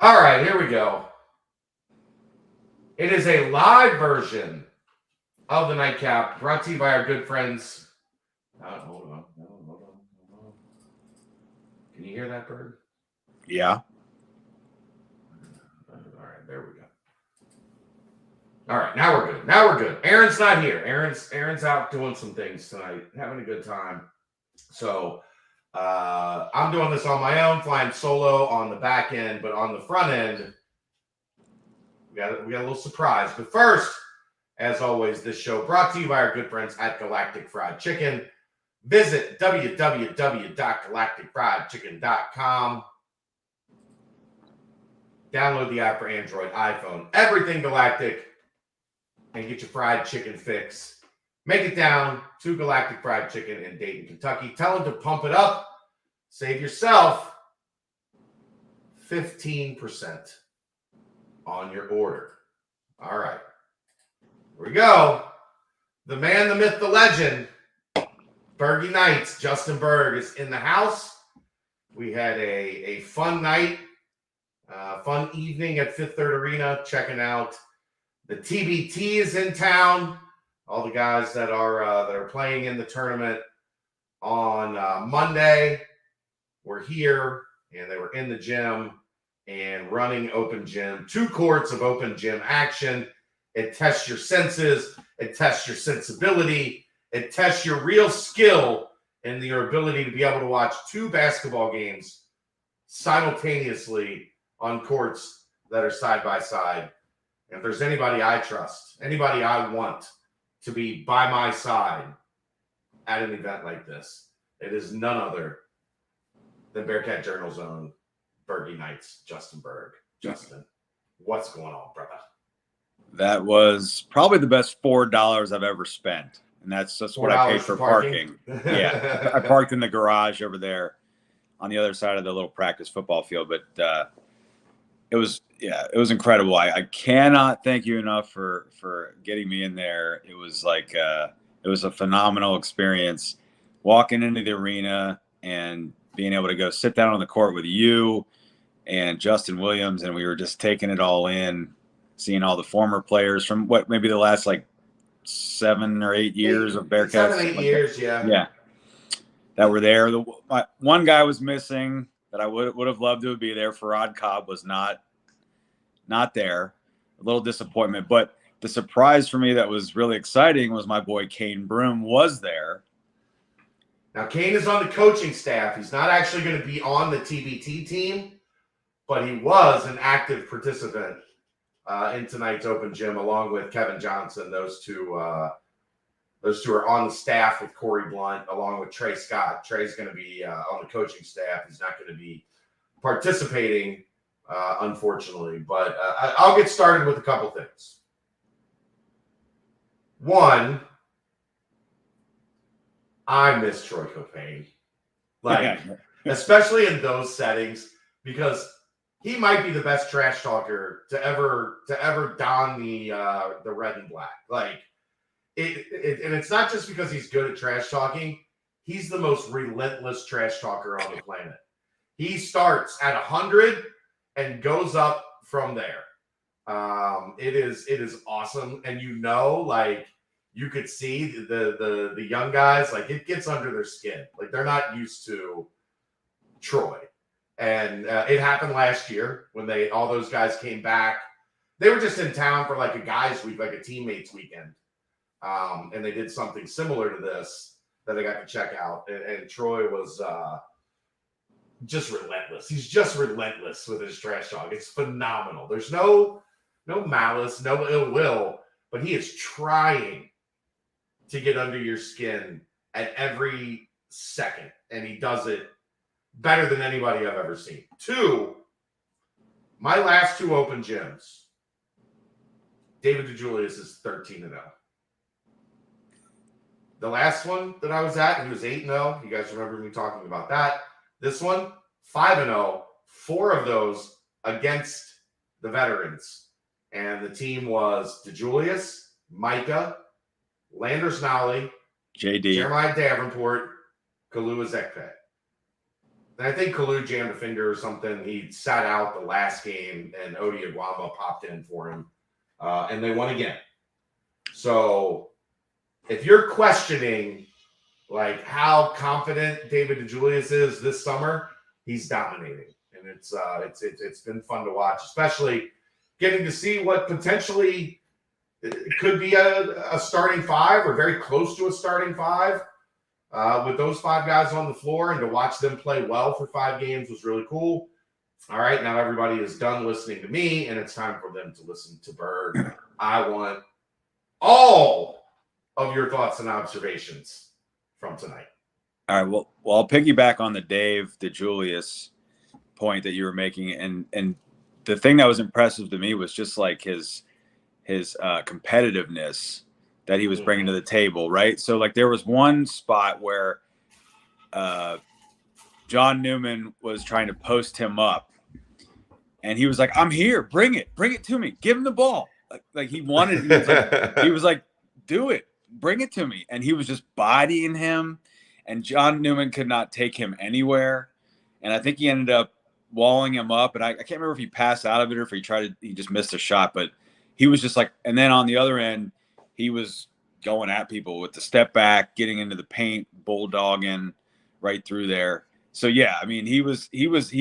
All right, here we go. It is a live version of the Nightcap brought to you by our good friends. Hold on. Can you hear that, Bird? Yeah. All right, there we go. All right, now we're good. Aaron's not here. Aaron's out doing some things tonight, having a good time. So I'm doing this on my own, flying solo on the back end, but on the front end, we got a little surprise. But first, as always, this show brought to you by our good friends at Galactic Fried Chicken. Visit www.galacticfriedchicken.com. Download the app for Android, iPhone, everything Galactic, and get your fried chicken fix. Make it down to Galactic Fried Chicken in Dayton, Kentucky. Tell them to pump it up. Save yourself 15% on your order. All right. Here we go. The man, the myth, the legend, Bergie Knights, Justin Berg is in the house. We had a fun night, fun evening at Fifth Third Arena, checking out the TBT is in town. All the guys that are playing in the tournament on Monday were here, and they were in the gym and running open gym. 2 courts of open gym action. It tests your senses. It tests your sensibility. It tests your real skill and your ability to be able to watch 2 basketball games simultaneously on courts that are side by side. And if there's anybody I trust, anybody I want to be by my side at an event like this, it is none other than Bearcat Journal's own Bergie Knights, Justin Berg. Justin, what's going on, brother? That was probably the best $4 I've ever spent. And that's just what I paid for parking. Yeah. I parked in the garage over there on the other side of the little practice football field. But it was incredible. I cannot thank you enough for getting me in there. It was like it was a phenomenal experience walking into the arena and being able to go sit down on the court with you and Justin Williams, and we were just taking it all in, seeing all the former players from maybe the last 7 or 8 years of Bearcats. 7, 8 years, yeah. Yeah. That were there. One guy was missing that I would have loved to be there. Farad Cobb was not there. A little disappointment. But the surprise for me that was really exciting was my boy Kane Broom was there. Now, Kane is on the coaching staff. He's not actually going to be on the TBT team, but he was an active participant in tonight's open gym, along with Kevin Johnson. Those two are on the staff with Corey Blunt, along with Trey Scott. Trey's going to be on the coaching staff. He's not going to be participating, unfortunately. But I'll get started with a couple things. One, I miss Troy Copain. Especially in those settings, because he might be the best trash talker to ever don the red and black. And it's not just because he's good at trash talking. He's the most relentless trash talker on the planet. He starts at 100 and goes up from there. It is awesome, and you could see the young guys, it gets under their skin. They're not used to Troy. And it happened last year when all those guys came back. They were just in town for a guys' week, a teammates weekend. And they did something similar to this that I got to check out. And Troy was just relentless. He's just relentless with his trash talk. It's phenomenal. There's no malice, no ill will, but he is trying to get under your skin at every second. And he does it better than anybody I've ever seen. 2, my last 2 open gyms, David DeJulius is 13-0. The last one that I was at, he was 8-0. You guys remember me talking about that. This one, 5-0. 4 of those against the veterans. And the team was DeJulius, Micah, Landers Nollie, JD, Jeremiah Davenport, Kalu Ezikpe. And I think Kalu jammed a finger or something. He sat out the last game, and Odi Aguama popped in for him, and they won again. So if you're questioning like how confident David DeJulius is this summer, he's dominating, and it's been fun to watch, especially getting to see what potentially could be a starting five or very close to a starting five. With those 5 guys on the floor, and to watch them play well for 5 games was really cool. All right, now everybody is done listening to me, and it's time for them to listen to Berg. I want all of your thoughts and observations from tonight. All right, well, I'll piggyback on the Dave DeJulius point that you were making, and the thing that was impressive to me was just like his competitiveness that he was bringing to the table, right? So like there was one spot where John Newman was trying to post him up, and he was like, "I'm here, bring it to me, give him the ball." Like he was like, "Do it, bring it to me," and he was just bodying him, and John Newman could not take him anywhere, and I think he ended up walling him up, and I can't remember if he passed out of it or if he just missed a shot, but he was just like, and then on the other end, he was going at people with the step back, getting into the paint, bulldogging right through there. So yeah, I mean, he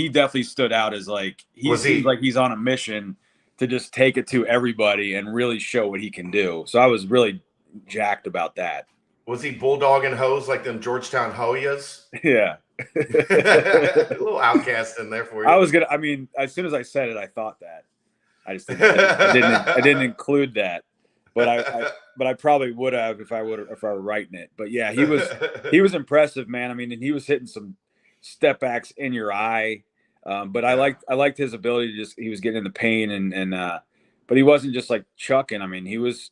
definitely stood out as like seems like he's on a mission to just take it to everybody and really show what he can do. So I was really jacked about that. Was he bulldogging hoes like them Georgetown Hoyas? Yeah. A little outcast in there for you. I mean, as soon as I said it, I thought that. I just I didn't include that. But I probably would have if I were writing it. But yeah, he was impressive, man. I mean, and he was hitting some step backs in your eye. But I liked his ability to he was getting in the paint and but he wasn't just like chucking. I mean, he was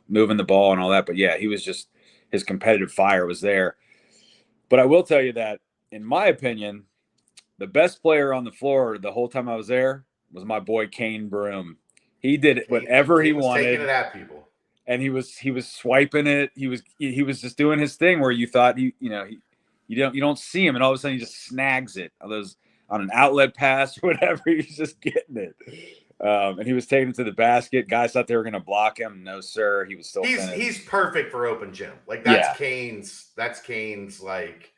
moving the ball and all that. But yeah, he was just, his competitive fire was there. But I will tell you that, in my opinion, the best player on the floor the whole time I was there was my boy Kane Broome. He did whatever he wanted. Taking it at people, and he was swiping it. He was just doing his thing where you thought you don't see him, and all of a sudden he just snags it on an outlet pass or whatever. He's just getting it, and he was taking it to the basket. Guys thought they were going to block him. No, sir. He was still. He's perfect for open gym. Like that's Kane's. That's Kane's. Like,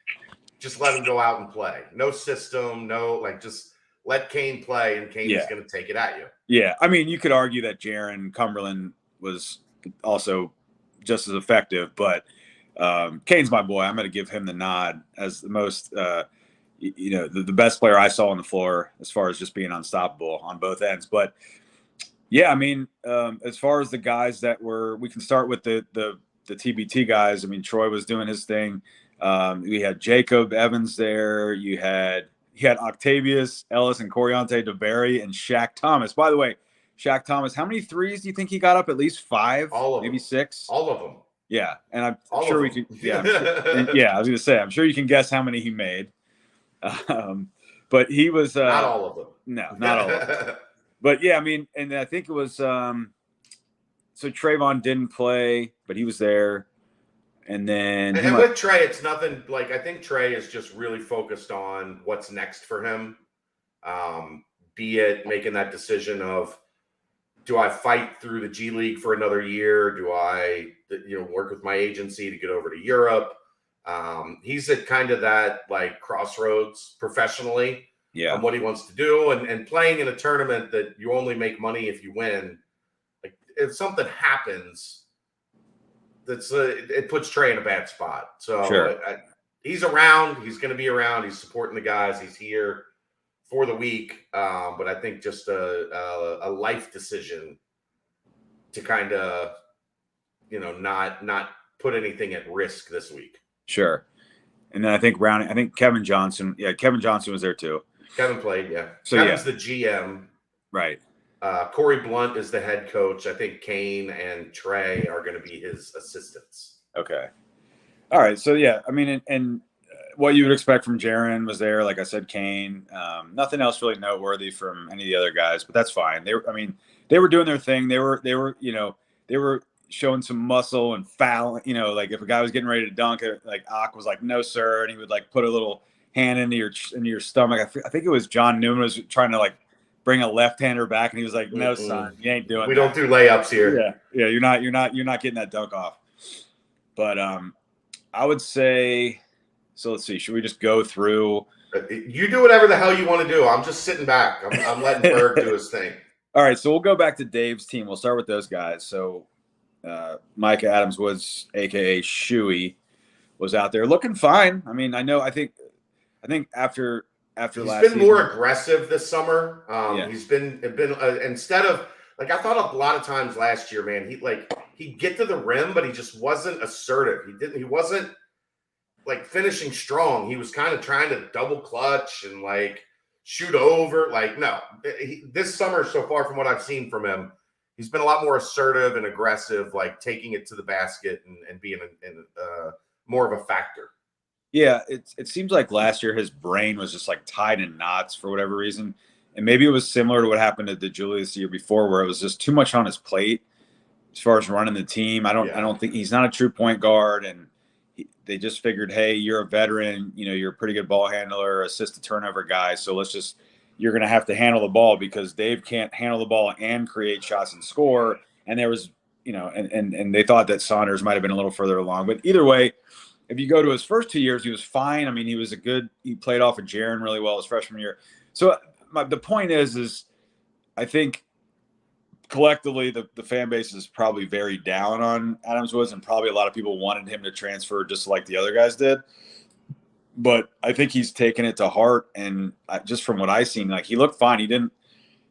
just let him go out and play. No system. No, like just. Let Kane play, and Kane is going to take it at you. Yeah, I mean, you could argue that Jaron Cumberland was also just as effective, but Kane's my boy. I'm going to give him the nod as the most, the best player I saw on the floor as far as just being unstoppable on both ends. But yeah, I mean, as far as the guys that we can start with the TBT guys. I mean, Troy was doing his thing. We had Jacob Evans there. You had Octavius Ellis and Coriante DeBerry and Shaq Thomas. By the way, Shaq Thomas, how many threes do you think he got up? At least 5, maybe 6. All of them. Yeah, and I'm sure we can. Yeah, I was going to say, I'm sure you can guess how many he made. But he was not all of them. No, not all of them. But yeah, I mean, and I think it was so Trayvon didn't play, but he was there. And then with Trey, it's nothing like, I think Trey is just really focused on what's next for him. Be it making that decision of, do I fight through the G League for another year? Do I, work with my agency to get over to Europe? He's at kind of that like crossroads professionally on what he wants to do, and playing in a tournament that you only make money if you win. Like, if something happens, it puts Trey in a bad spot. So sure. He's around. He's going to be around. He's supporting the guys. He's here for the week. But I think just a life decision to kind of, not put anything at risk this week. Sure. And then I think Kevin Johnson. Yeah, Kevin Johnson was there too. Kevin played, yeah. So Kevin's the GM. Right. Corey Blunt is the head coach. I think Kane and Trey are going to be his assistants. Okay. All right. So, yeah, I mean, and what you would expect from Jaron was there. Like I said, Kane. Nothing else really noteworthy from any of the other guys, but that's fine. They were doing their thing. They were showing some muscle and foul. Like if a guy was getting ready to dunk it, like Ak was like, no, sir. And he would like put a little hand into your stomach. I think it was John Newman was trying to like bring a left-hander back, and he was like, "No, son, you ain't doing. We don't do layups here." Yeah, you're not getting that dunk off. But I would say, so let's see. Should we just go through? You do whatever the hell you want to do. I'm just sitting back. I'm letting Berg do his thing. All right, so we'll go back to Dave's team. We'll start with those guys. So Micah Adams was, aka Shuey, was out there looking fine. I mean, I think after last season, he's been more aggressive this summer. Yeah. He's been instead of like I thought a lot of times last year, man. He'd get to the rim, but he just wasn't assertive. He wasn't like finishing strong. He was kind of trying to double clutch and like shoot over. Like no, this summer so far from what I've seen from him, he's been a lot more assertive and aggressive, like taking it to the basket and being more of a factor. Yeah, it seems like last year his brain was just like tied in knots for whatever reason. And maybe it was similar to what happened to DeJulius the year before, where it was just too much on his plate as far as running the team. I don't think he's not a true point guard, and they just figured, hey, you're a veteran, you're a pretty good ball handler, assist to turnover guy, so you're going to have to handle the ball because Dave can't handle the ball and create shots and score. And there was, and they thought that Saunders might have been a little further along, but either way. If you go to his first 2 years, he was fine. I mean, he played off of Jaren really well his freshman year. So the point is I think collectively the fan base is probably very down on Adams Woods, and probably a lot of people wanted him to transfer just like the other guys did. But I think he's taken it to heart, and just from what I seen, like he looked fine.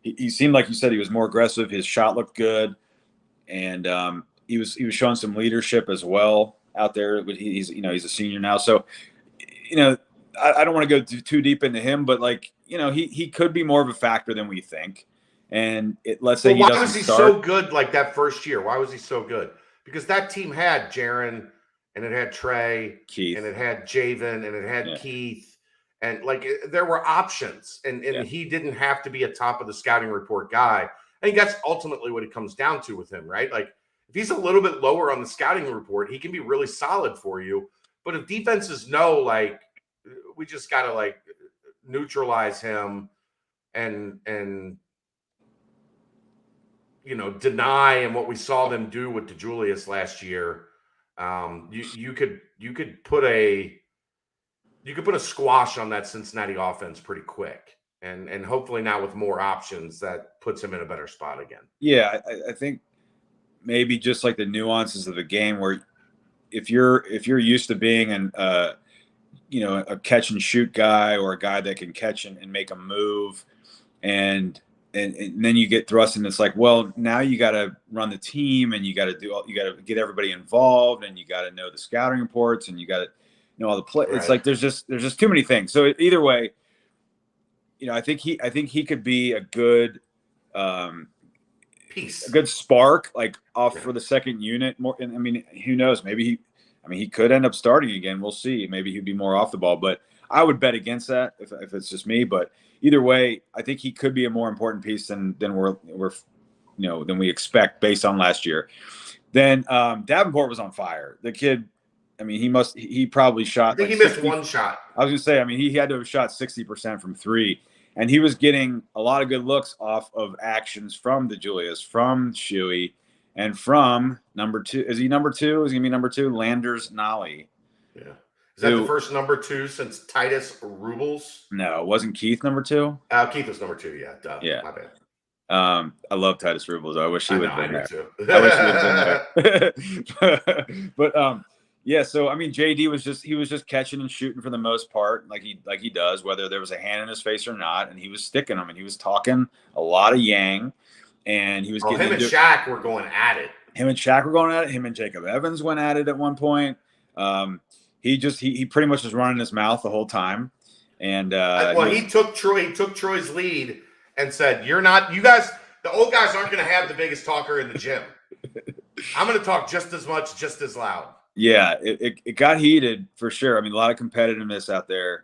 He seemed like you said he was more aggressive. His shot looked good, and he was showing some leadership as well out there, but he's a senior now, so I don't want to go too deep into him, but like he could be more of a factor than we think. And let's say why was he so good like that first year? Why was he so good? Because that team had Jaren, and it had Trey, Keith, and it had Javen, and it had Keith, and like there were options, and he didn't have to be a top of the scouting report guy. I think that's ultimately what it comes down to with him, right? Like, if he's a little bit lower on the scouting report, he can be really solid for you. But if defenses know, like, we just got to, like, neutralize him and deny him what we saw them do with DeJulius last year, you could put a squash on that Cincinnati offense pretty quick. And hopefully now with more options, that puts him in a better spot again. Yeah, I think maybe just like the nuances of the game, where if you're used to being a catch and shoot guy, or a guy that can catch and make a move, and then you get thrust and it's like, well, now you got to run the team, and you got to get everybody involved, and you got to know the scouting reports, and you got to know all the play. Right. It's like there's just too many things. So either way, I think he could be a good piece, a good spark, like off for the second unit. More, and I mean, who knows? Maybe he could end up starting again. We'll see. Maybe he'd be more off the ball, but I would bet against that if it's just me. But either way, I think he could be a more important piece than we expect based on last year. Then Davenport was on fire. The kid, I mean, he probably shot. I think he missed one shot. I was gonna say, I mean, he had to have shot 60% from three. And he was getting a lot of good looks off of actions from DeJulius, from Shuey, and from number two. Is he number two? Is he going to be number two? Landers Nollie. Yeah. Is that the first number two since Titus Rubles? No, wasn't Keith number two? Keith was number two, yeah. Duh. Yeah. My bad. I love Titus Rubles. I wish he would have been there. Too. I wish he would have been there. But yeah, so I mean, JD was just catching and shooting for the most part, like he does, whether there was a hand in his face or not, and he was sticking them, and he was talking a lot of yang, and he was getting him and Shaq were going at it. Him and Shaq were going at it. Him and Jacob Evans went at it at one point. He pretty much was running his mouth the whole time, and he took Troy's lead and said, you guys, the old guys aren't going to have the biggest talker in the gym. I'm going to talk just as much, just as loud. Yeah, it got heated for sure. I mean, a lot of competitiveness out there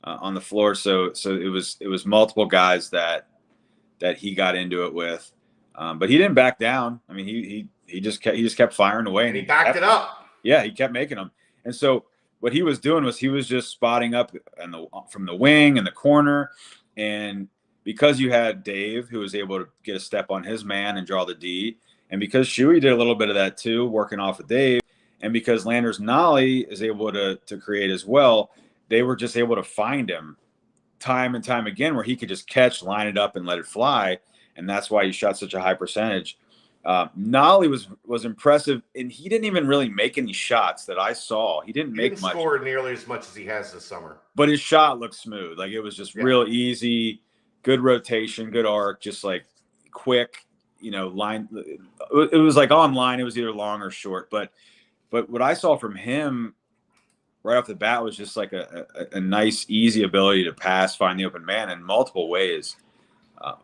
on the floor. So it was multiple guys that he got into it with, but he didn't back down. I mean, he just kept firing away, and he backed it up. Yeah, he kept making them. And so what he was doing was he was just spotting up from the wing and the corner. And because you had Dave, who was able to get a step on his man and draw the D, and because Shuey did a little bit of that too, working off of Dave, and because Landers Nollie is able to create as well, they were just able to find him time and time again where he could just catch, line it up, and let it fly. And that's why he shot such a high percentage. Nollie was impressive, and he didn't even really make any shots that I saw. He didn't make much. Score nearly as much as he has this summer. But his shot looked smooth. Like, it was just real easy, good rotation, good arc, just like quick, line. It was like on line. It was either long or short. But what I saw from him right off the bat was just like a nice, easy ability to pass, find the open man in multiple ways.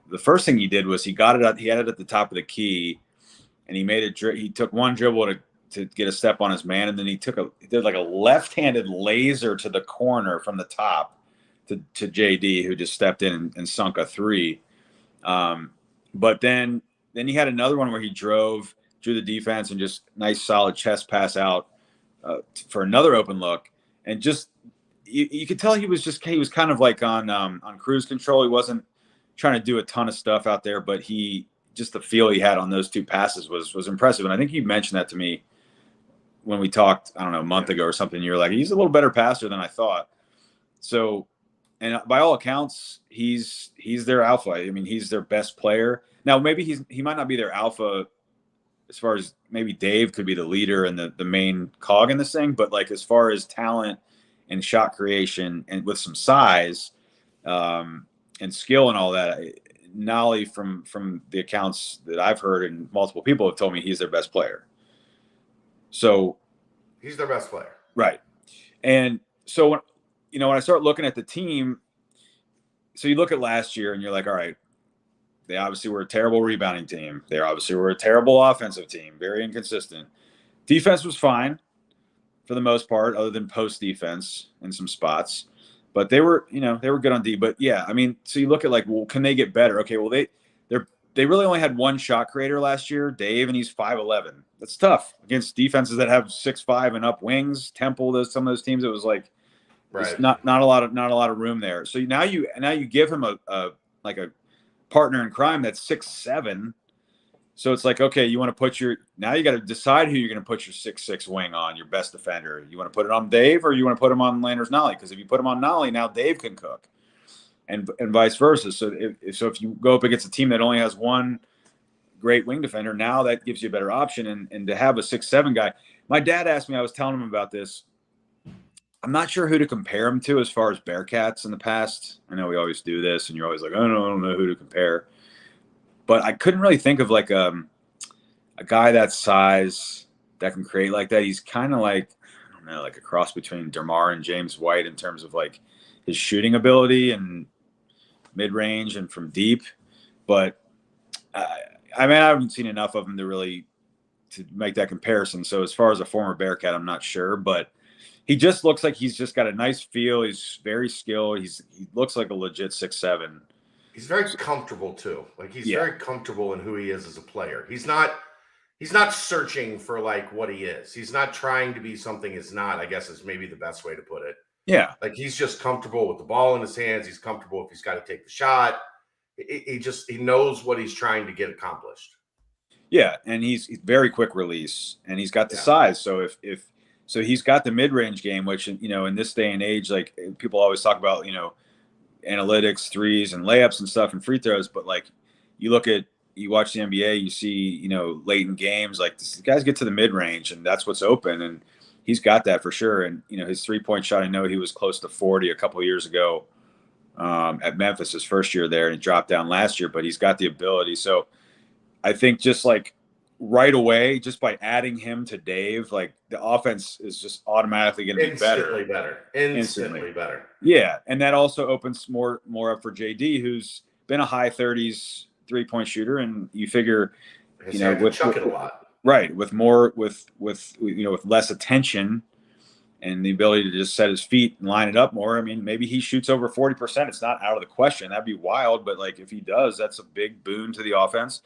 The first thing he did was he got it up. He had it at the top of the key, and he took one dribble to get a step on his man, and then he did like a left-handed laser to the corner from the top to JD, who just stepped in and sunk a three. But then he had another one where he drew the defense and just nice solid chest pass out for another open look, and just you could tell he was kind of like on cruise control. He wasn't trying to do a ton of stuff out there, but just the feel he had on those two passes was impressive. And I think you mentioned that to me when we talked, I don't know, a month ago or something. You're like, he's a little better passer than I thought. So, and by all accounts, he's their alpha. I mean, he's their best player. Now, maybe he might not be their alpha as far as maybe Dave could be the leader and the main cog in this thing, but like as far as talent and shot creation and with some size and skill and all that, Nollie, from the accounts that I've heard and multiple people have told me, he's their best player. So he's their best player. Right. And so when I start looking at the team, so you look at last year and you're like, all right, they obviously were a terrible rebounding team. They obviously were a terrible offensive team, very inconsistent. Defense was fine for the most part, other than post defense in some spots. But they were good on D. But yeah, I mean, so you look at like, well, can they get better? Okay, well, they really only had one shot creator last year, Dave, and he's 5'11". That's tough against defenses that have 6'5" and up wings. Temple, some of those teams, it was like not a lot of room there. So now you give him a partner in crime that's 6'7". So it's like, okay, you want to now you got to decide who you're going to put your 6'6" wing on, your best defender. You want to put it on Dave, or you want to put him on Landers Nollie? Because if you put him on Nollie, now Dave can cook, and vice versa. So if you go up against a team that only has one great wing defender, now that gives you a better option. And to have a 6'7" guy, my dad asked me, I was telling him about this. I'm not sure who to compare him to as far as Bearcats in the past. I know we always do this, and you're always like, I don't know who to compare. But I couldn't really think of like a guy that size that can create like that. He's kind of like, I don't know, like a cross between DeMar and James White in terms of like his shooting ability and mid-range and from deep. But I haven't seen enough of him to make that comparison. So as far as a former Bearcat, I'm not sure. But he just looks like he's just got a nice feel. He's very skilled. He looks like a legit 6'7". He's very comfortable too. Like he's very comfortable in who he is as a player. He's not searching for like what he is. He's not trying to be something he's not, I guess is maybe the best way to put it. Yeah. Like he's just comfortable with the ball in his hands. He's comfortable if he's got to take the shot. He knows what he's trying to get accomplished. Yeah. And he's very quick release, and he's got the size. So so he's got the mid-range game, which, in this day and age, like people always talk about, analytics, threes and layups and stuff and free throws. But like you watch the NBA, you see, late in games, like these guys get to the mid range and that's what's open. And he's got that for sure. And, his 3-point shot, I know he was close to 40 a couple of years ago at Memphis, his first year there, and he dropped down last year, but he's got the ability. So I think just like right away, just by adding him to Dave, like the offense is just automatically going to be better. Instantly better. Yeah, and that also opens more up for JD, who's been a high 30s 3-point shooter, and you figure, with chuck it a lot, right? With less attention and the ability to just set his feet and line it up more. I mean, maybe he shoots over 40%. It's not out of the question. That'd be wild, but like if he does, that's a big boon to the offense.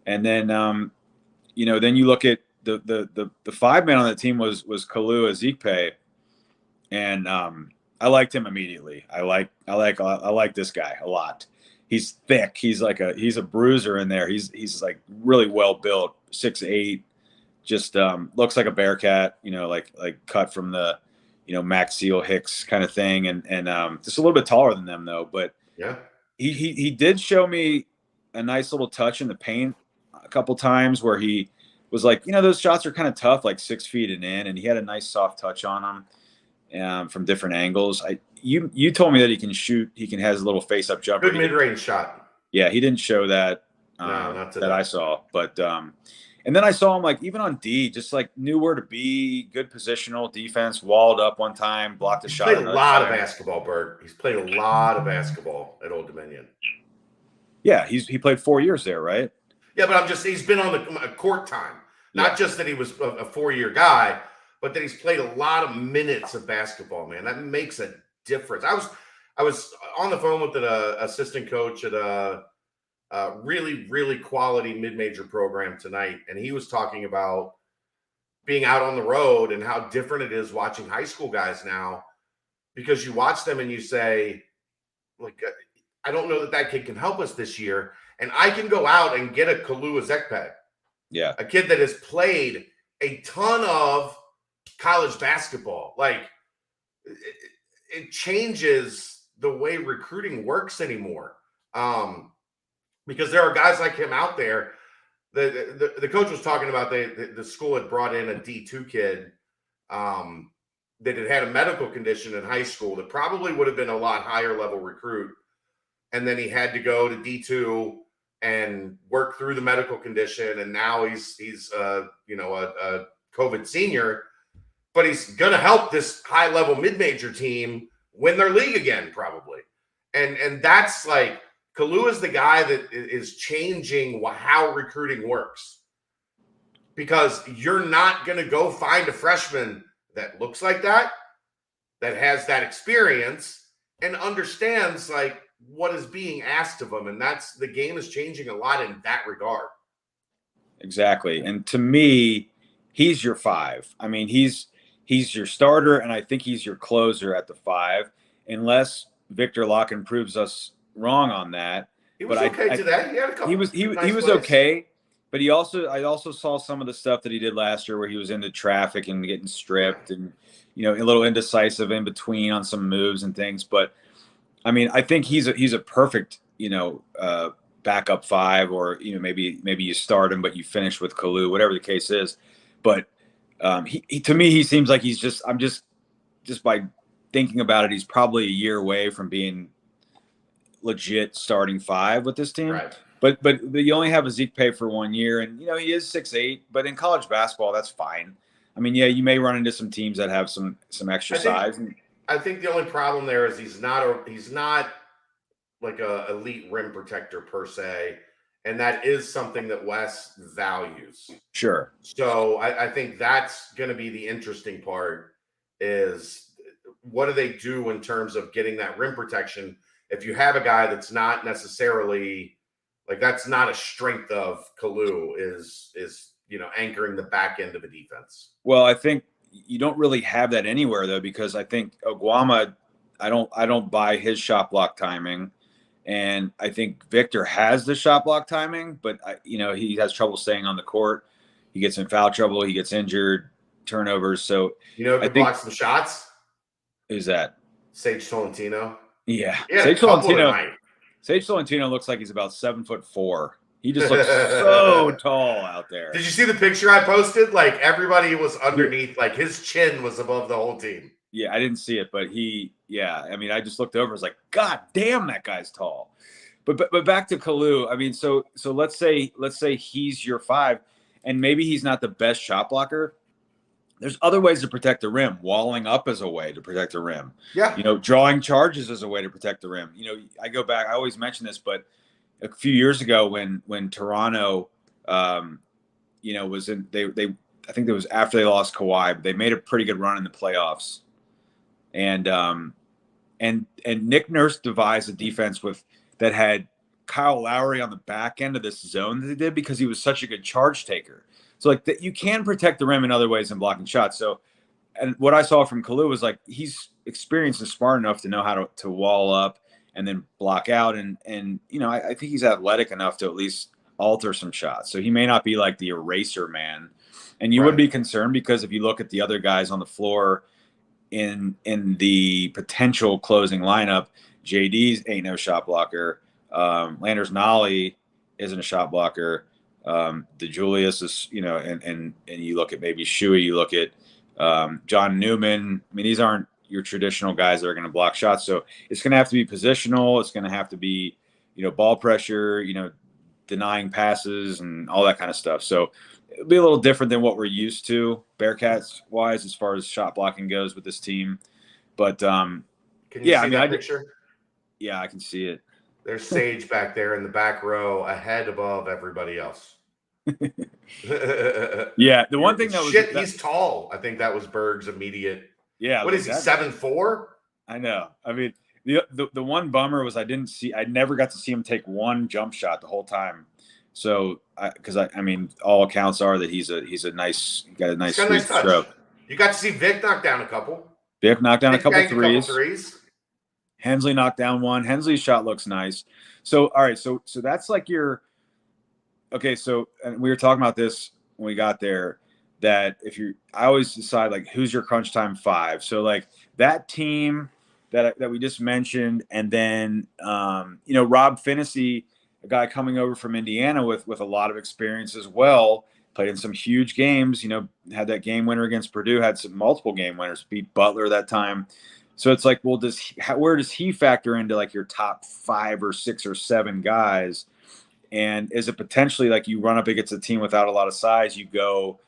And then then you look at the 5-man on the team was Kalu Ezikpe, and I liked him immediately. I like this guy a lot. He's thick. He's a bruiser in there. He's like really well built, 6'8", just looks like a Bearcat, like cut from the, Max Seal Hicks kind of thing, and just a little bit taller than them though. But yeah, he did show me a nice little touch in the paint a couple times where he was like, those shots are kind of tough, like 6 feet and in, and he had a nice soft touch on them from different angles. You told me that he can shoot. He has a little face up jumper. Good mid range shot. Yeah, he didn't show that. No, not today. That I saw, but and then I saw him like even on D, just like knew where to be, good positional defense, walled up one time, blocked a shot. Played a lot of basketball, Berg. He's played a lot of basketball at Old Dominion. Yeah, he played 4 years there, right? Yeah, but he's been on the court time. Not just that he was a 4-year guy, but that he's played a lot of minutes of basketball, man. That makes a difference. I was on the phone with an assistant coach at a really, really quality mid-major program tonight, and he was talking about being out on the road and how different it is watching high school guys now, because you watch them and you say, like, I don't know that kid can help us this year, and I can go out and get a Kalu Ezikpe, a kid that has played a ton of college basketball. Like, it changes the way recruiting works anymore. Because there are guys like him out there. The coach was talking about the school had brought in a D2 kid that had a medical condition in high school that probably would have been a lot higher level recruit. And then he had to go to D2 and work through the medical condition. And now he's a COVID senior, but he's going to help this high level mid-major team win their league again, probably. And that's like, Kalu is the guy that is changing how recruiting works, because you're not going to go find a freshman that looks like that has that experience and understands like what is being asked of them. And that's, the game is changing a lot in that regard. Exactly. And to me, he's your 5. I mean, he's your starter, and I think he's your closer at the 5, unless Victor Locken proves us wrong on that. He was okay today. He had a couple. He was okay, but I also saw some of the stuff that he did last year where he was into traffic and getting stripped, and a little indecisive in between on some moves and things. But I mean, I think he's a perfect backup 5, or maybe you start him but you finish with Kalu, whatever the case is. But he to me, he seems like I'm just by thinking about it, he's probably a year away from being legit starting 5 with this team. Right. But you only have Ezikpe for 1 year, and he is 6'8", but in college basketball that's fine. I mean, yeah, you may run into some teams that have some extra size. I think the only problem there is he's not like a elite rim protector per se, and that is something that Wes values. Sure. So I think that's going to be the interesting part, is what do they do in terms of getting that rim protection if you have a guy that's not necessarily like, that's not a strength of Kalu, is anchoring the back end of a defense. Well, I think you don't really have that anywhere though, because I think Oguama, I don't buy his shot block timing, and I think Victor has the shot block timing, but he has trouble staying on the court. He gets in foul trouble. He gets injured, turnovers. So who blocks the shots? Who's that? Sage Tolentino. Yeah, Sage Tolentino looks like he's about 7'4". He just looks so tall out there. Did you see the picture I posted? Like, everybody was underneath, like his chin was above the whole team. Yeah, I didn't see it, but I mean, I just looked over. I was like, God damn, that guy's tall. But back to Kalu. I mean, so let's say he's your 5, and maybe he's not the best shot blocker. There's other ways to protect the rim. Walling up is a way to protect the rim. Yeah. Drawing charges is a way to protect the rim. I go back, I always mention this, but a few years ago when Toronto, was in, I think it was after they lost Kawhi, but they made a pretty good run in the playoffs. And Nick Nurse devised a defense that had Kyle Lowry on the back end of this zone that they did, because he was such a good charge taker. So you can protect the rim in other ways than blocking shots. So and what I saw from Kalu was like he's experienced and smart enough to know how to wall up and then block out, and I think he's athletic enough to at least alter some shots. So he may not be like the eraser man, and you would be concerned because if you look at the other guys on the floor in the potential closing lineup, JD's ain't no shot blocker. Landers Nollie isn't a shot blocker. DeJulius is, and you look at maybe Shuey, you look at John Newman. I mean, these aren't your traditional guys that are going to block shots. So it's going to have to be positional. It's going to have to be, ball pressure, denying passes and all that kind of stuff. So it'll be a little different than what we're used to Bearcats wise, as far as shot blocking goes with this team. But can you see that picture? Yeah, I can see it. There's Sage back there in the back row, ahead above everybody else. Yeah, the one thing that was he's tall. I think that was Berg's immediate. Yeah, what is he, 7'4"? I know. I mean, the one bummer was I never got to see him take one jump shot the whole time. So, because I mean, all accounts are that he's a nice, got a nice stroke. You got to see Vic knock down a couple. Vic knocked down a couple threes. Hensley knocked down one. Hensley's shot looks nice. So, all right, so that's like your. Okay, so and we were talking about this when we got there. That I always decide like who's your crunch time five. So like that team that we just mentioned, and then Rob Finney, a guy coming over from Indiana with a lot of experience as well, played in some huge games. Had that game winner against Purdue, had some multiple game winners, beat Butler that time. So it's like, well, where does he factor into like your top 5 or 6 or 7 guys? And is it potentially like you run up against a team without a lot of size, you go,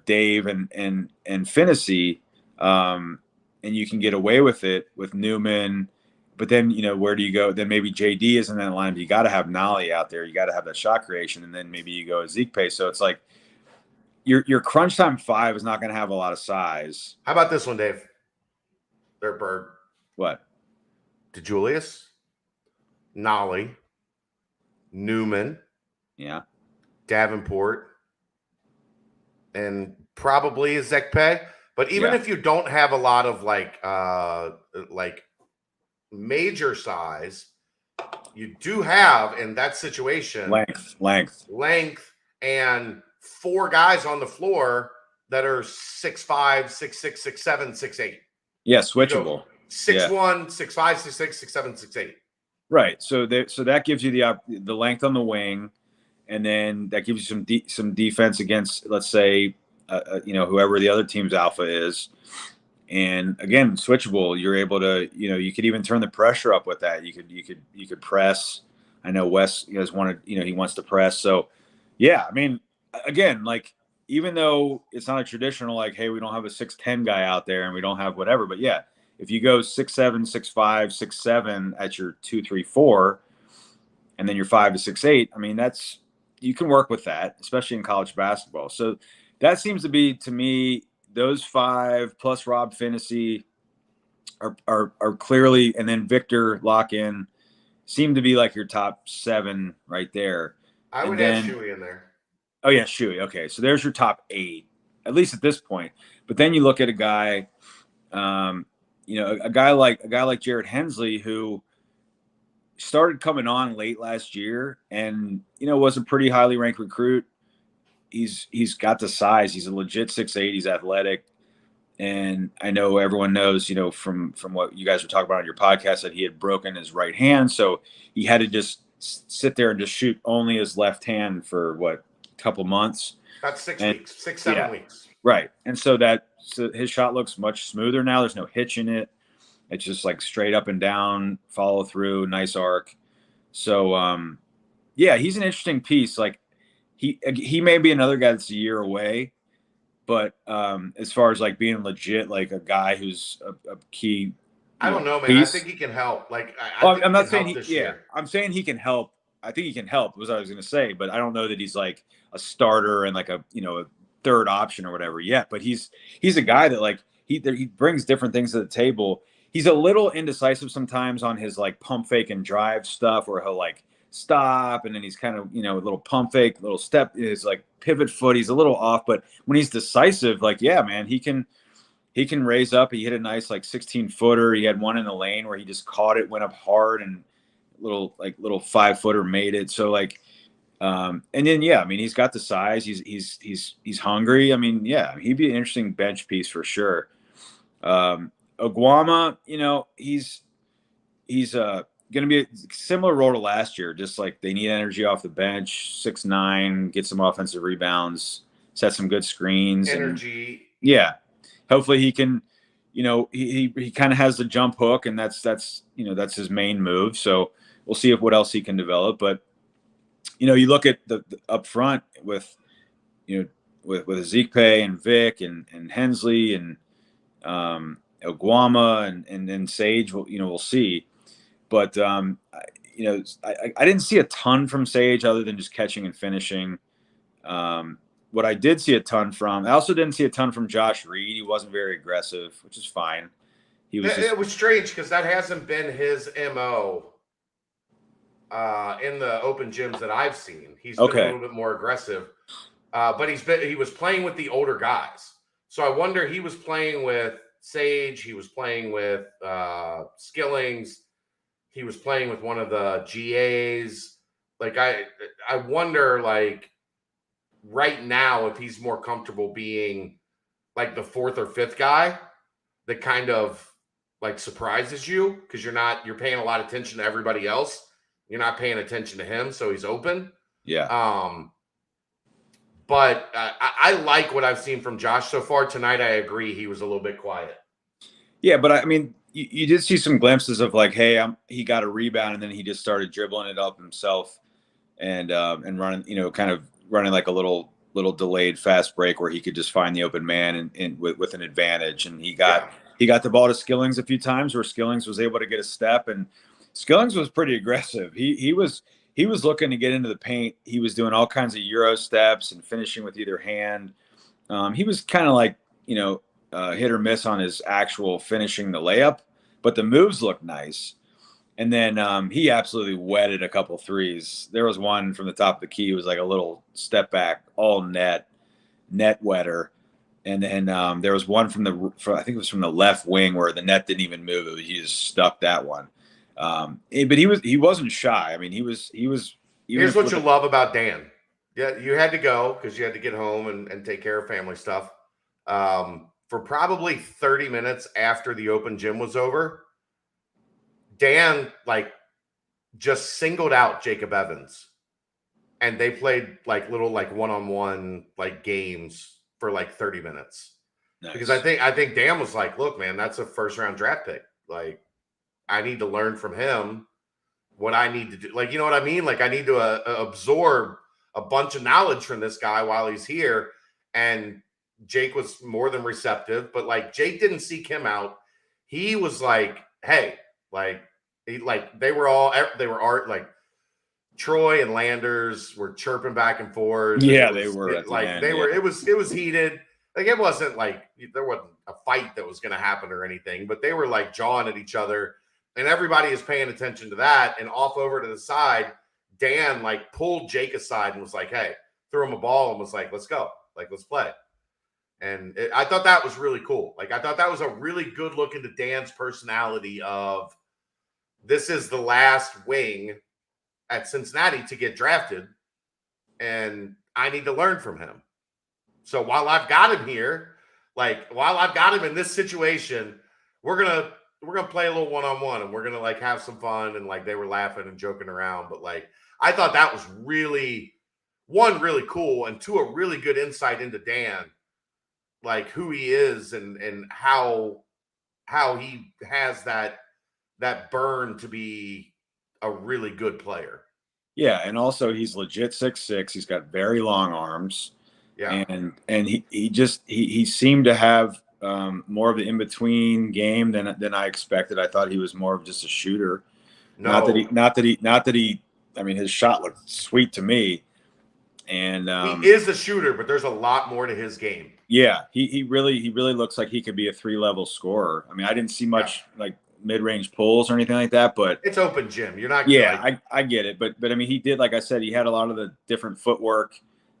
Dave and Finney, and you can get away with it with Newman. But then, where do you go? Then maybe JD isn't in the line, but you got to have Nollie out there. You got to have that shot creation. And then maybe you go Ezikpe. So it's like your crunch time 5 is not going to have a lot of size. How about this one, Dave? Their Berg. What? DeJulius, Nollie, Newman. Yeah. Davenport. And probably Ezekpe. But even if you don't have a lot of like major size, you do have in that situation length and 4 guys on the floor that are 6'5", 6'6", 6'7", 6'8". Yeah, switchable. 6'1", 6'5", 6'6", 6'7", 6'8". Right. So that gives you the length on the wing, and then that gives you some defense against, let's say, whoever the other team's alpha is. And again, switchable. You're able to, you could even turn the pressure up with that. You could press. I know Wes he wants to press. So yeah, I mean, again, like even though it's not a traditional like, hey, we don't have a 6'10" guy out there and we don't have whatever, but yeah, if you go 6'7", 6'5", 6'7" at your 2, 3, 4, and then you're 5 to 6'8", I mean you can work with that, especially in college basketball. So that seems to be, to me, those 5 plus Rob Finney are clearly, and then Victor Lock-in seem to be like your top 7 right there. I would add Shuey in there. Oh yeah, Shuey. Okay, so there's your top 8, at least at this point. But then you look at a guy, a guy like Jared Hensley, who started coming on late last year, and was a pretty highly ranked recruit. He's got the size. He's a legit 6'8". He's athletic. And I know everyone knows, from what you guys were talking about on your podcast, that he had broken his right hand. So he had to just sit there and just shoot only his left hand for a couple months. That's 7 weeks. Right. And so his shot looks much smoother now. There's no hitch in it. It's just like straight up and down, follow through, nice arc. So, he's an interesting piece. Like, he may be another guy that's a year away, but as far as like being legit, like a guy who's a key, I don't know, man. Piece. I think he can help. Like, I'm not saying I'm saying he can help. I think he can help. Was what I was going to say, but I don't know that he's like a starter and like a third option or whatever yet. But he's a guy that like he brings different things to the table. He's a little indecisive sometimes on his like pump fake and drive stuff, where he'll like stop and then he's kind of a little pump fake, little step, his like pivot foot, he's a little off, but when he's decisive, like, yeah, man, he can he can raise up. He hit a nice like 16-footer. He had one in the lane where he just caught it, went up hard, and little 5-footer made it. So like, and then I mean, he's got the size. He's hungry. I mean, he'd be an interesting bench piece for sure. Oguama, he's going to be a similar role to last year. Just like they need energy off the bench, 6'9", get some offensive rebounds, set some good screens. Energy. And, hopefully he can, he kind of has the jump hook, and that's his main move. So we'll see what else he can develop. But, you look at the up front with Ezikpe and Vic and Hensley and Oguama and then Sage, we'll see. But, I didn't see a ton from Sage other than just catching and finishing. What I did see a ton from, I also didn't see a ton from Josh Reed. He wasn't very aggressive, which is fine. It was strange because that hasn't been his MO in the open gyms that I've seen. He's been a little bit more aggressive, but he was playing with the older guys. So I wonder, he was playing with Sage, he was playing with Skillings, he was playing with one of the GAs. Like I wonder, like, right now, if he's more comfortable being like the fourth or fifth guy that kind of like surprises you because you're paying a lot of attention to everybody else. You're not paying attention to him, so he's open. Yeah. But I like what I've seen from Josh so far tonight. I agree, he was a little bit quiet. Yeah, but I mean, you did see some glimpses of like, hey, he got a rebound and then he just started dribbling it up himself and running, kind of running like a little delayed fast break where he could just find the open man and with an advantage. And he got the ball to Skillings a few times where Skillings was able to get a step, and Skillings was pretty aggressive. He was looking to get into the paint. He was doing all kinds of Euro steps and finishing with either hand. He was kind of like, hit or miss on his actual finishing the layup, but the moves looked nice. And then he absolutely wetted a couple threes. There was one from the top of the key. It was like a little step back, all net wetter. And then there was one I think it was from the left wing where the net didn't even move. He just stuck that one. But he wasn't shy. I mean, he was. Here's what you love about Dan. Yeah, you had to go because you had to get home and take care of family stuff. For probably 30 minutes after the open gym was over, Dan just singled out Jacob Evans, and they played little one-on-one games for 30 minutes. Nice. Because I think Dan was like, look, man, that's a first-round draft pick. I need to learn from him what I need to do. You know what I mean? I need to absorb a bunch of knowledge from this guy while he's here. And Jake was more than receptive, but Jake didn't seek him out. He was like, hey, they were Troy and Landers were chirping back and forth. Yeah, and they were. It was heated. It wasn't there wasn't a fight that was going to happen or anything, but they were jawing at each other, and everybody is paying attention to that. And off over to the side, Dan pulled Jake aside and was like, hey, threw him a ball and was like, let's go. Let's play. And I thought that was really cool. I thought that was a really good look into Dan's personality of, this is the last wing at Cincinnati to get drafted, and I need to learn from him. So while I've got him here, while I've got him in this situation, we're gonna play a little one-on-one, and we're gonna have some fun. And they were laughing and joking around. But I thought that was really, one, really cool, and two, a really good insight into Dan, who he is and how he has that burn to be a really good player. Yeah, and also he's legit 6'6". He's got very long arms. Yeah, and he seemed to have more of the in-between game than I expected. I thought he was more of just a shooter. No. Not that he. I mean, his shot looked sweet to me. And he is a shooter, but there's a lot more to his game. Yeah, he really looks like he could be a 3-level scorer. I mean, I didn't see much mid-range pulls or anything like that, but it's open gym. You're not. Yeah, I get it, but I mean, he did, like I said, he had a lot of the different footwork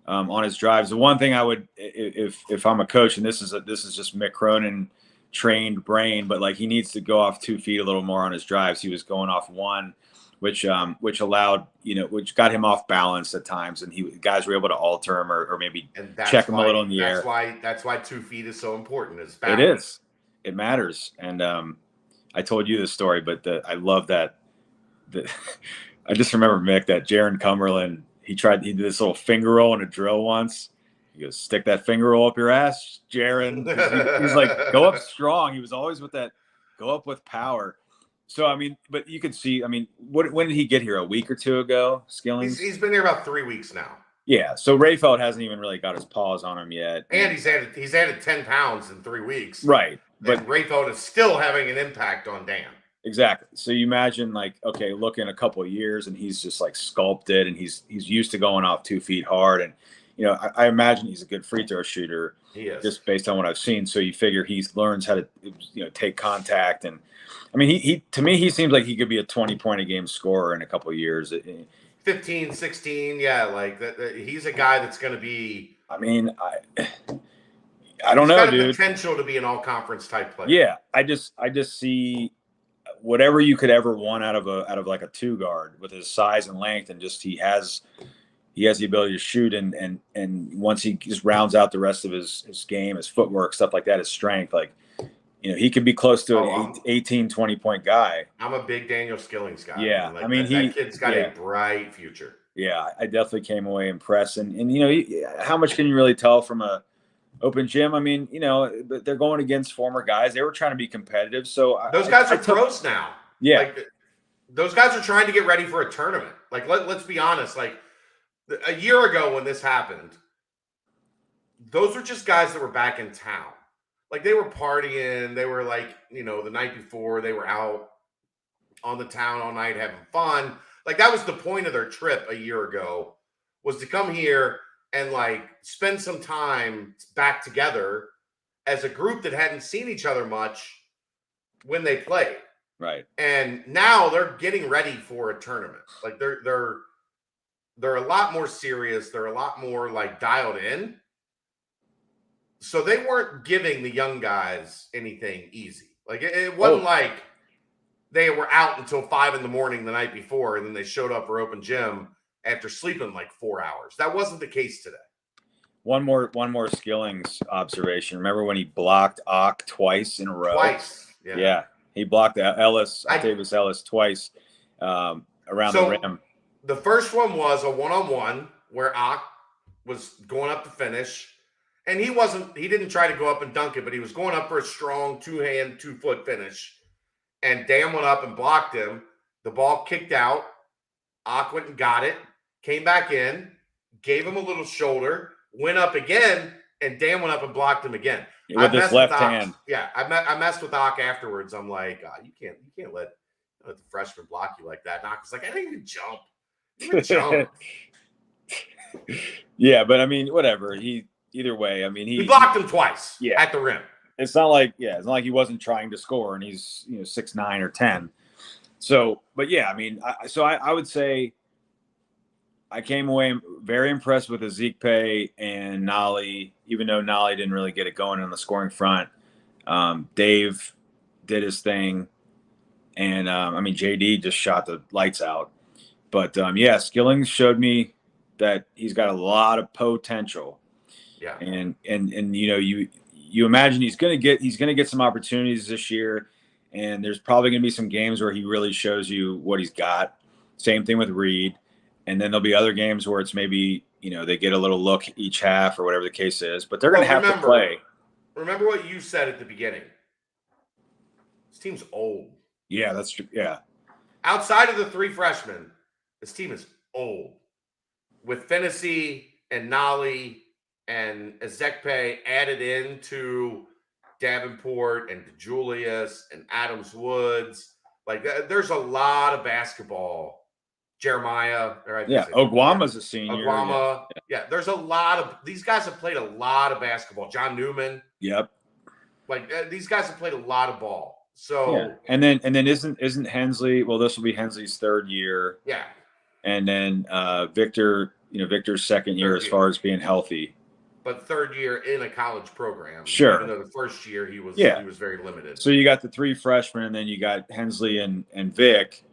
on his drives. The one thing I would, if I'm a coach, and this is just Mick Cronin trained brain, but like he needs to go off 2 feet a little more on his drives. He was going off one, which allowed, which got him off balance at times, and guys were able to alter him or maybe check him a little in the air. That's why 2 feet is so important. It is. It matters. And I told you this story, but I love that. I just remember, Mick, that Jaron Cumberland, he did this little finger roll in a drill once. He goes, stick that finger roll up your ass, Jaron. He's like, go up strong. He was always with that, go up with power. So, I mean, but you could see, I mean, when did he get here? A week or two ago, Skillings? He's been here about 3 weeks now. Yeah, so Rayfeld hasn't even really got his paws on him yet. And he's added 10 pounds in 3 weeks. Right. But Rayfeld is still having an impact on Dan. Exactly. So you imagine, like, okay, look in a couple of years and he's just like sculpted and he's used to going off 2 feet hard. And, I imagine he's a good free throw shooter. He is. Just based on what I've seen. So you figure he learns how to, take contact. And I mean, he seems like he could be a 20-point-a-game scorer in a couple of years. 15, 16. Yeah. Like that. He's a guy that's going to be, I mean, I don't know, dude. Potential to be an all-conference type player. Yeah. I just see whatever you could ever want out of like a 2 guard with his size and length, and just he has the ability to shoot, and once he just rounds out the rest of his game, his footwork, stuff like that, his strength, like he could be close to an 18, 20-point guy. I'm a big Daniel Skillings guy. Yeah, I mean that kid's got a bright future. Yeah, I definitely came away impressed, and how much can you really tell from a open gym? I mean, they're going against former guys. They were trying to be competitive. So those guys are pros now. Yeah. Like, those guys are trying to get ready for a tournament. Like, let's be honest. Like, a year ago when this happened, those were just guys that were back in town. Like, they were partying. They were like, the night before, they were out on the town all night having fun. Like, that was the point of their trip a year ago, was to come here and like spend some time back together as a group that hadn't seen each other much when they played. Right. And now they're getting ready for a tournament. Like they're a lot more serious. They're a lot more like dialed in. So they weren't giving the young guys anything easy. Like it wasn't like they were out until 5 a.m. the night before, and then they showed up for open gym after sleeping like 4 hours. That wasn't the case today. One more Skillings observation. Remember when he blocked Ock twice in a row? Twice. Yeah. He blocked Octavius Ellis twice around the rim. The first one was a one-on-one where Ock was going up to finish. And he didn't try to go up and dunk it, but he was going up for a strong 2-hand, 2-foot finish. And Dan went up and blocked him. The ball kicked out. Ock went and got it. Came back in, gave him a little shoulder, went up again, and Dan went up and blocked him again. With his left hand. Yeah, I messed with Ock afterwards. I'm like, you can't let the freshman block you like that. And Ock was like, I didn't even jump. Yeah, but I mean, whatever. Either way, I mean, he blocked him twice at the rim. It's not like he wasn't trying to score, and he's 6'9" or 10. So, but yeah, I mean, I would say I came away very impressed with Ezikpe and Nollie, even though Nollie didn't really get it going on the scoring front. Dave did his thing, and I mean, JD just shot the lights out. But Skillings showed me that he's got a lot of potential. Yeah, and you imagine he's gonna get some opportunities this year, and there's probably gonna be some games where he really shows you what he's got. Same thing with Reed. And then there'll be other games where it's maybe, they get a little look each half or whatever the case is, but they're going to have to play. Remember what you said at the beginning. This team's old. Yeah, that's true. Yeah. Outside of the 3 freshmen, this team is old. With Finney and Nollie and Ezekpe added into Davenport and DeJulius and Adams Woods. Like, there's a lot of basketball. Jeremiah. Oguama's a senior. Yeah, there's a lot of – these guys have played a lot of basketball. John Newman. Yep. Like, these guys have played a lot of ball. So and then isn't Hensley – well, this will be Hensley's 3rd year. Yeah. And then Victor's 2nd year as far as being healthy. but third year in a college program. Sure. Even though the first year he was very limited. So you got the 3 freshmen, and then you got Hensley and Vic,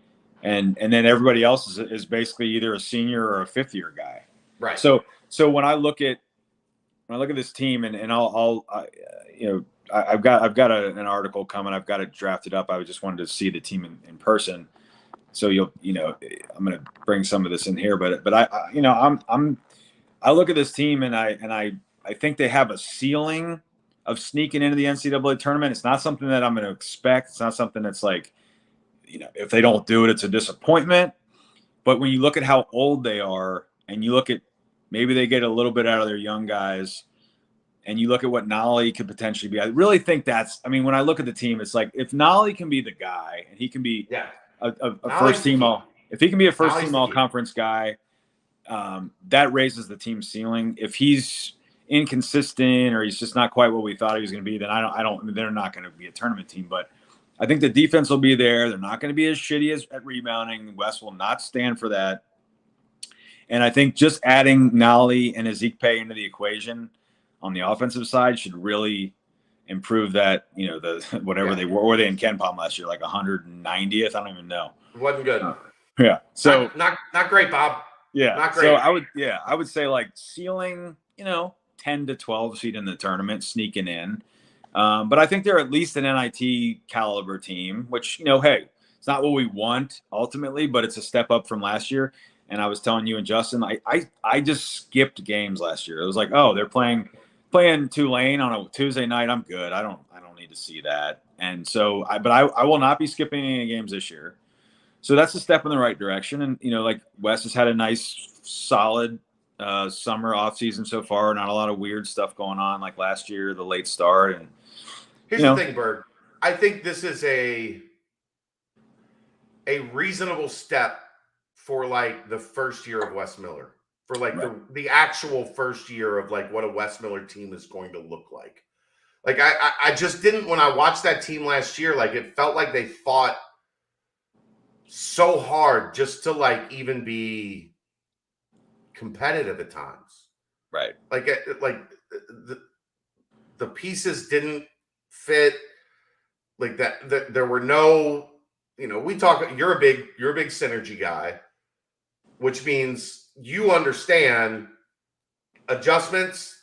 and then everybody else is basically either a senior or a 5th-year guy. Right. So when I look at this team, and I've got an article coming. I've got it drafted up. I just wanted to see the team in person. So I'm going to bring some of this in here, but I look at this team and I think they have a ceiling of sneaking into the NCAA tournament. It's not something that I'm going to expect. It's not something that's like, if they don't do it, it's a disappointment. But when you look at how old they are, and you look at maybe they get a little bit out of their young guys, and you look at what Nollie could potentially be, I really think when I look at the team, it's like if Nollie can be the guy and he can be a first team if he can be a first team all conference guy, that raises the team ceiling. If he's inconsistent or he's just not quite what we thought he was going to be, then they're not going to be a tournament team. But I think the defense will be there. They're not going to be as shitty at rebounding. Wes will not stand for that. And I think just adding Nollie and Ezikpe into the equation on the offensive side should really improve that, the whatever they were they in Ken Palm last year, like 190th. I don't even know. It wasn't good. Yeah. So not great, Bob. Yeah. Not great. So I would say like ceiling, 10 to 12 seed in the tournament, sneaking in. But I think they're at least an NIT caliber team, which, hey, it's not what we want ultimately, but it's a step up from last year. And I was telling you and Justin, I just skipped games last year. It was like, oh, they're playing Tulane on a Tuesday night. I'm good. I don't need to see that. And so I will not be skipping any games this year. So that's a step in the right direction. And, like Wes has had a nice, solid summer off season so far. Not a lot of weird stuff going on like last year, the late start. And here's the thing, Berg. I think this is a reasonable step for like the first year of Wes Miller, for like the actual first year of like what a Wes Miller team is going to look like. Like I just didn't, when I watched that team last year, like it felt like they fought so hard just to like even be competitive at times. Right. Like the pieces didn't fit like that. There were no, you're a big synergy guy, which means you understand adjustments,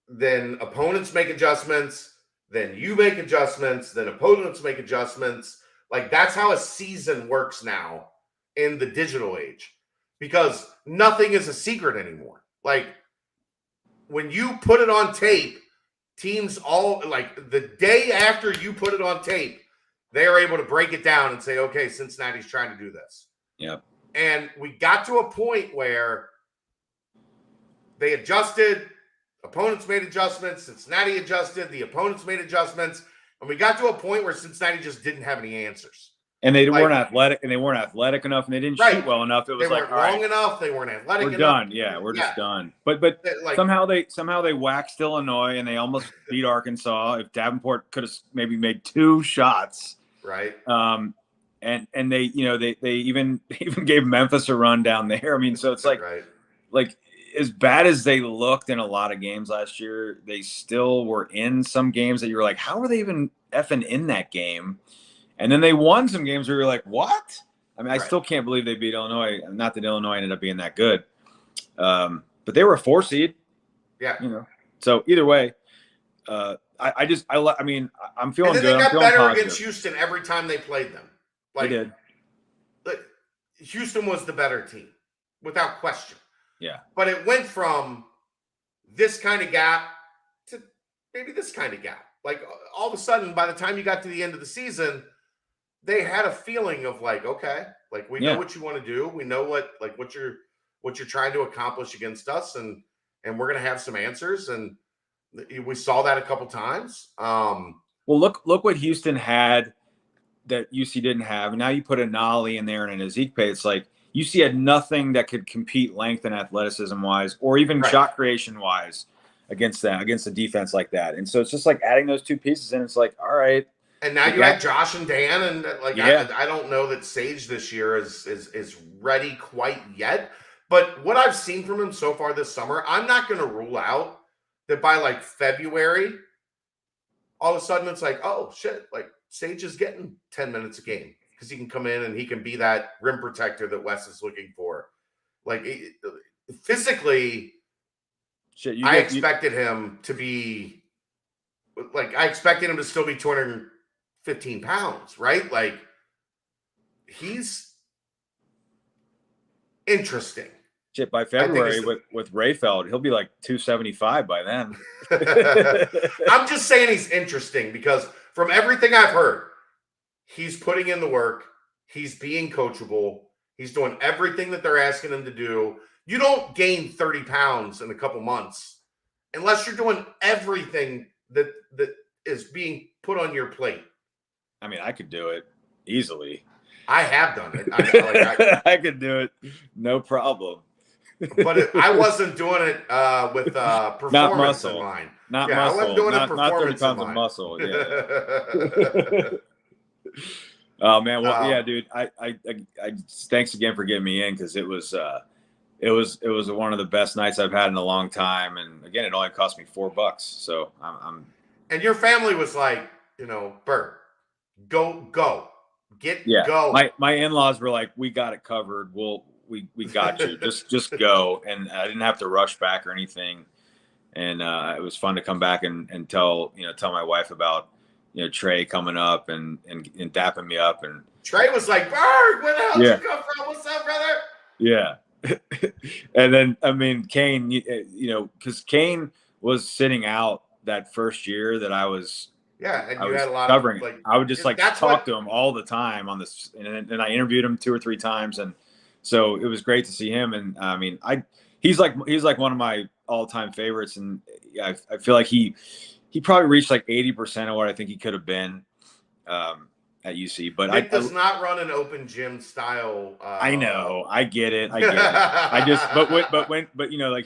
then opponents make adjustments, then you make adjustments, then opponents make adjustments. Like that's how a season works now in the digital age, because nothing is a secret anymore. Like when you put it on tape, teams all like the day after you put it on tape, they are able to break it down and say, okay, Cincinnati's trying to do this. Yep. And we got to a point where they adjusted, opponents made adjustments, Cincinnati adjusted, the opponents made adjustments, and we got to a point where Cincinnati just didn't have any answers. And they weren't athletic, and they weren't athletic enough, and they didn't shoot well enough. It was they weren't long enough. They weren't athletic enough. We're done. Yeah, we're just done. But like, somehow they waxed Illinois, and they almost beat Arkansas. If Davenport could have maybe made 2 shots, right? And they they even gave Memphis a run down there. I mean, so it's like as bad as they looked in a lot of games last year, they still were in some games that you were like, how are they even effing in that game? And then they won some games where you're like, what? I mean, I still can't believe they beat Illinois. Not that Illinois ended up being that good. But they were a 4 seed. Yeah. So either way, I'm feeling and then good. They got better positive against Houston every time they played them. They did. Houston was the better team, without question. Yeah. But it went from this kind of gap to maybe this kind of gap. Like all of a sudden, by the time you got to the end of the season, they had a feeling of like, okay, like we know what you want to do. We know what you're trying to accomplish against us, and we're gonna have some answers. And we saw that a couple times. Well, look what Houston had that UC didn't have, and now you put a Nollie in there and an Ezikpe. It's like UC had nothing that could compete length and athleticism wise, or even shot creation wise against a defense like that. And so it's just like adding those 2 pieces in. It's like, all right. And now you had Josh and Dan, and I don't know that Sage this year is ready quite yet. But what I've seen from him so far this summer, I'm not going to rule out that by like February, all of a sudden it's like, oh shit, like Sage is getting 10 minutes a game because he can come in and he can be that rim protector that Wes is looking for. Like physically, I expected him to be like, I expected him to still be 215 pounds, right? Like he's interesting. Shit, by February with Rayfeld, he'll be like 275 by then. I'm just saying he's interesting because from everything I've heard, he's putting in the work. He's being coachable. He's doing everything that they're asking him to do. You don't gain 30 pounds in a couple months unless you're doing everything that is being put on your plate. I mean, I could do it easily. I have done it. I could do it, no problem. But I wasn't doing it with performance in mind. Not muscle. I wasn't doing it performance not 30 pounds of muscle. Yeah. Oh man, well, yeah, dude. I thanks again for getting me in because it was one of the best nights I've had in a long time, and again, it only cost me $4. So I'm. And your family was like, Berg, go. Go. My in-laws were like, we got it covered. We got you. just go. And I didn't have to rush back or anything. And it was fun to come back and tell my wife about Trey coming up and dapping me up. And Trey was like, Berg, where the hell did you come from? What's up, brother? Yeah. And then I mean Kane, because Kane was sitting out that first year that I was. Yeah, and you had a lot covering of like. I would just talk to him all the time on this, and I interviewed him 2 or 3 times, and so it was great to see him. And I mean, he's like one of my all-time favorites, and I feel like he probably reached like 80% of what I think he could have been at UC. But Nick does not run an open gym style. I know, I get it. I just but like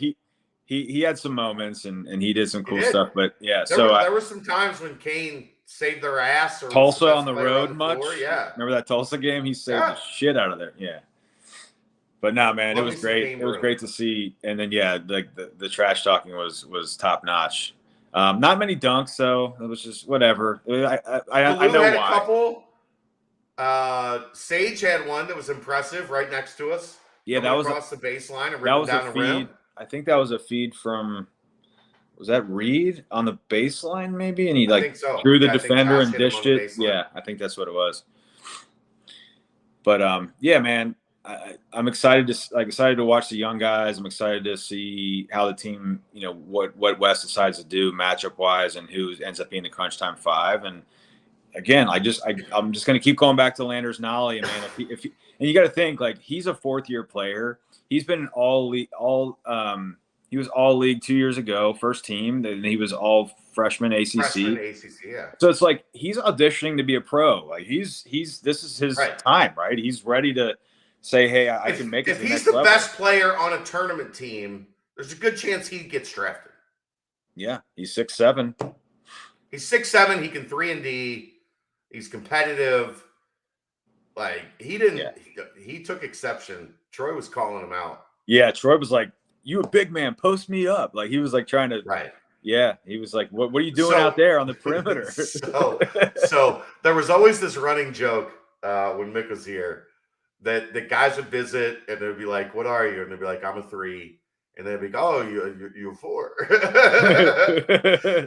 he had some moments and he did some cool stuff. But yeah, there were some times when Kane saved their ass. Or Tulsa on the road much? Yeah, remember that Tulsa game? He saved the shit out of there. Yeah. But no, man, it was great. It was great to see. And then like the trash talking was top notch. Not many dunks, though. It was just whatever. I know had why. A couple. Sage had one that was impressive right next to us. Yeah, that was across the baseline and ripping down the rim. I think that was a feed from. Was that Reed on the baseline maybe? And he threw the defender and dished it. Yeah, I think that's what it was. But yeah, man. I'm excited to watch the young guys. I'm excited to see how the team, what Wes decides to do matchup wise and who ends up being the crunch time 5. And again, I'm just going to keep going back to Landers Nollie. And man, if and you got to think like he's a 4th-year player. He's been he was all league 2 years ago, first team. Then he was all freshman ACC. Yeah. So it's like he's auditioning to be a pro. Like this is his time, right? He's ready to say, hey, I can make it to the next level. If he's the best player on a tournament team, there's a good chance he gets drafted. Yeah, he's 6'7". He's 6'7". He can 3 and D. He's competitive. Like he didn't. Yeah. He took exception. Troy was calling him out. Yeah, Troy was like, "You a big man, post me up." Like he was like trying to. Right. Yeah, he was like, "What are you doing out there on the perimeter?" so there was always this running joke when Mick was here. That the guys would visit and they'd be like, "What are you?" And they'd be like, "I'm a 3." And they'd be like, "Oh, you're 4."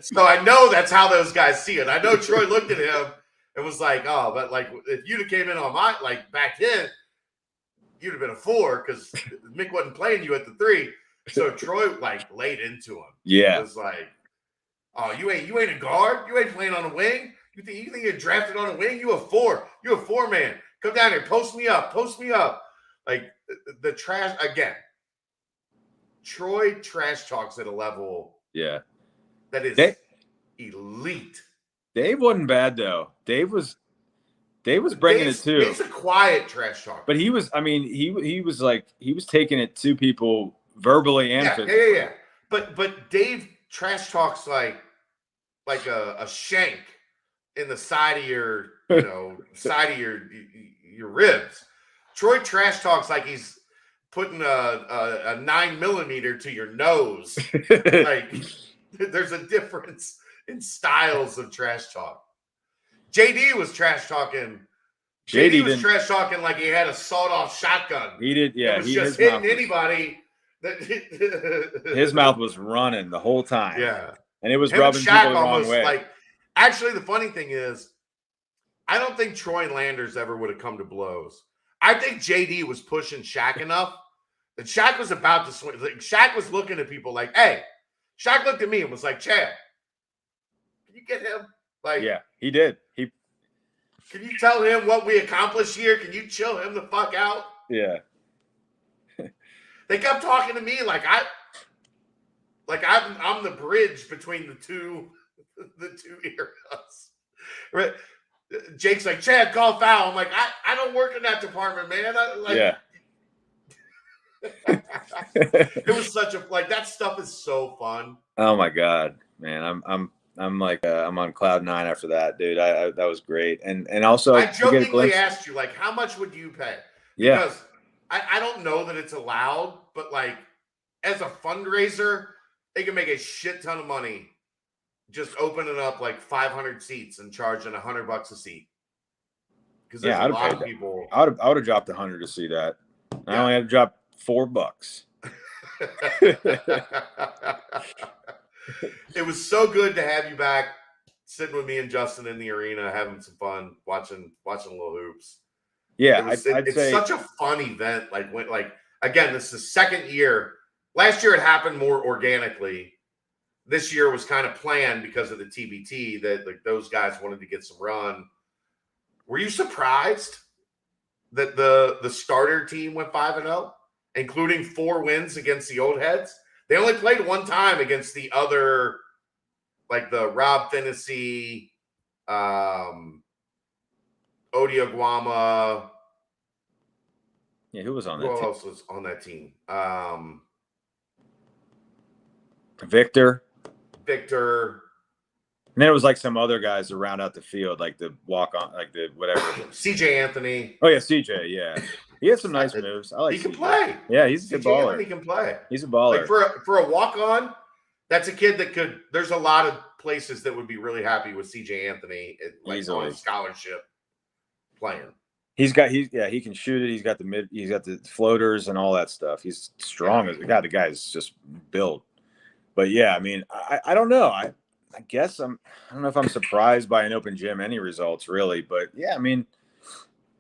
So I know that's how those guys see it. I know Troy looked at him and was like, "Oh, but like if you'd have came in on my like back then, you'd have been a 4 because Mick wasn't playing you at the 3." So Troy like laid into him. Yeah, it was like, "Oh, you ain't a guard. You ain't playing on a wing. You think you're drafted on a wing? You a 4. You a 4 man." Come down here, post me up. Like the trash again. Troy trash talks at a level, that is elite. Dave wasn't bad though. Dave was bringing it too. Dave's a quiet trash talk, but he was. I mean, he was like he was taking it to people verbally and physically. Yeah. But Dave trash talks like a shank in the side of your side of your ribs. Troy trash talks like he's putting a 9mm to your nose. Like There's a difference in styles of trash talk. JD was trash talking. JD was trash talking like he had a sawed-off shotgun. He did, yeah. It was just hitting anybody. His mouth was running the whole time. Yeah. And it was rubbing people the wrong way. Like, actually, the funny thing is, I don't think Troy Landers ever would have come to blows. I think JD was pushing Shaq enough that Shaq was about to swing. Like, Shaq was looking at people like, hey, Shaq looked at me and was like, Chad, can you get him? Like, yeah, he did. Can you tell him what we accomplished here? Can you chill him the fuck out? Yeah. They kept talking to me like I'm the bridge between the two eras. Right? Jake's like, Chad, call foul. I'm like, I don't work in that department, man. Yeah. It was such a that stuff is so fun. Oh my God, man. I'm like I'm on cloud 9 after that, dude. That was great. And also I jokingly asked you, like, how much would you pay? Yeah. Because I don't know that it's allowed, but like as a fundraiser, they can make a shit ton of money just opening up like 500 seats and charging $100 a seat. Because there's a lot of people. I would have dropped 100 to see that. I only had to drop $4. It was so good to have you back, sitting with me and Justin in the arena, having some fun, watching little hoops. Yeah, it's such a fun event. Again, this is the second year. Last year it happened more organically. This year was kind of planned because of the TBT that like those guys wanted to get some run. Were you surprised that the starter team went 5-0, including 4 wins against the old heads? They only played one time against the other, like the Rob Finnessy, Odioguama. Yeah, who was on that team? Who else was on that team? Victor. And then it was like some other guys to round out the field, like the walk on, like the whatever. CJ Anthony. Oh yeah, CJ. Yeah, he had some nice moves. I like. He can play. Yeah, he's a good baller. Anthony can play. He's a baller. Like for a walk on, that's a kid that could. There's a lot of places that would be really happy with CJ Anthony, like on scholarship playing. He can shoot it. He's got the floaters and all that stuff. He's strong as the guy's just built. But yeah, I mean, I don't know. I guess I don't know if I'm surprised by an open gym any results really, but yeah, I mean,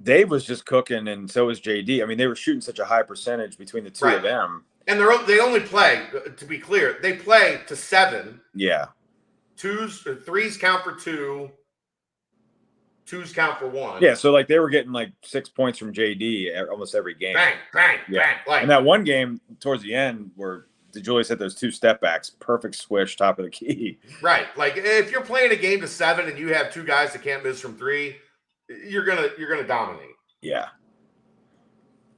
Dave was just cooking and so was JD. I mean, they were shooting such a high percentage between the two of them. And they only play, to be clear, they play to 7. Yeah. 3s count for 2. 2s count for 1. Yeah, so like they were getting like 6 points from JD almost every game. Bang, bang, bang. Like, and that one game towards the end where Julius hit those 2 step backs, perfect switch, top of the key. Right. Like if you're playing a game to 7 and you have 2 guys that can't miss from 3, you're gonna dominate. Yeah.